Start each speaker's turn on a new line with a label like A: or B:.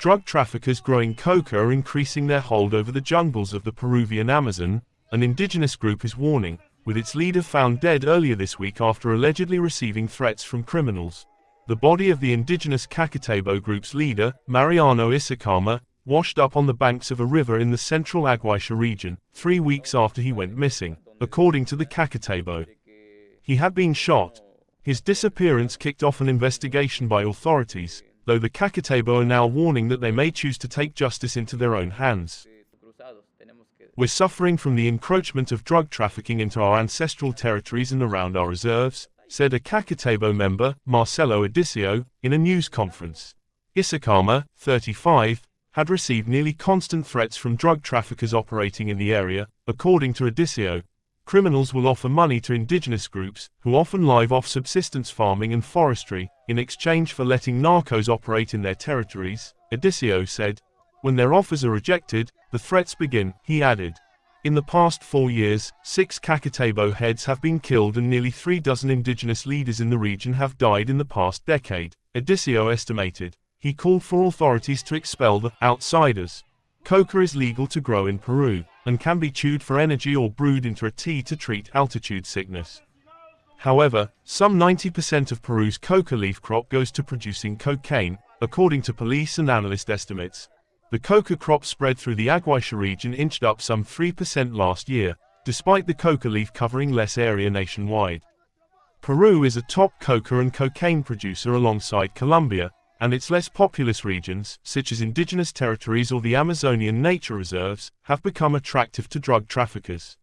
A: Drug traffickers growing coca are increasing their hold over the jungles of the Peruvian Amazon, an indigenous group is warning, with its leader found dead earlier this week after allegedly receiving threats from criminals. The body of the indigenous Cacatebo group's leader, Mariano Isakama, washed up on the banks of a river in the central Aguaisha region, 3 weeks after he went missing, according to the Cacatebo. He had been shot. His disappearance kicked off an investigation by authorities, though the Cacatebo are now warning that they may choose to take justice into their own hands. We're suffering from the encroachment of drug trafficking into our ancestral territories and around our reserves, said a Cacatebo member, Marcelo Edicio, in a news conference. Isakama, 35, had received nearly constant threats from drug traffickers operating in the area, according to Edicio. Criminals will offer money to indigenous groups, who often live off subsistence farming and forestry, in exchange for letting narcos operate in their territories, Edicio said. When their offers are rejected, the threats begin, he added. In the past 4 years, 6 Cacatebo heads have been killed and nearly 3 dozen indigenous leaders in the region have died in the past decade, Edicio estimated. He called for authorities to expel the outsiders. Coca is legal to grow in Peru, and can be chewed for energy or brewed into a tea to treat altitude sickness. However, some 90% of Peru's coca leaf crop goes to producing cocaine, according to police and analyst estimates. The coca crop spread through the Aguaisha region inched up some 3% last year, despite the coca leaf covering less area nationwide. Peru is a top coca and cocaine producer alongside Colombia, and its less populous regions, such as indigenous territories or the Amazonian nature reserves, have become attractive to drug traffickers.